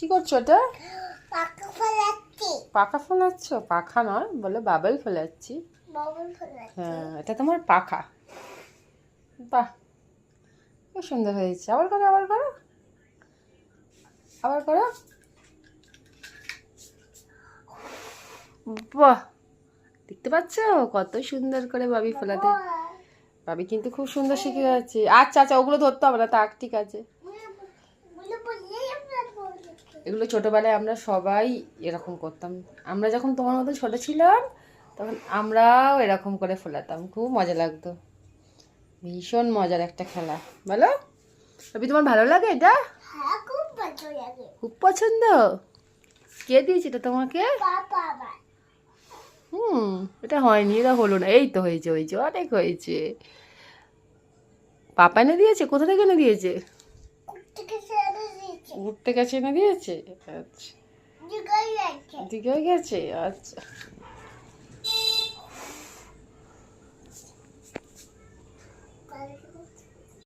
কি করছো এটা? পাখা ফোলাচ্ছি। পাখা ফোলাচ্ছ? পাখা নয়, বলে বাবেল ফোলাচ্ছি। বাবুল ফোলাচ্ছি। হ্যাঁ, এটা তোমার পাখা। বাহ, খুব সুন্দর হয়েছে। আবার করো, আবার করো, আবার করো। বাহ, দেখতে পাচ্ছ কত সুন্দর করে বাবি ফোলাতে? বাবি কিন্তু খুব সুন্দর শিখে গেছে। আচ্ছা আচ্ছা, ওগুলো ধরতে হবে না, থাক, ঠিক আছে। এগুলো ছোটবেলায় আমরা সবাই এরকম করতাম। আমরা যখন তোমার মতো ছোট ছিলাম তখন আমরাও এরকম করে ফোলাতাম, খুব মজা লাগতো। ভীষণ মজার একটা খেলা, বলো রবি, তোমার ভালো লাগে এটা? হ্যাঁ, খুব ভালো লাগে। খুব পছন্দ। কে দিয়েছে এটা তোমাকে? পাপা আবার এটা হয়নি, এটা হলো না। এই তো হয়েছে, হয়েছে, অনেক হয়েছে। পাপা এনে দিয়েছে? কোথা থেকে এনে দিয়েছে? থেকে ছেড়ে দিয়েছে। ঘুরতে গেছে এনে দিয়েছে? আচ্ছা, দিঘায় গেছে। দীঘায় গেছে, আচ্ছা।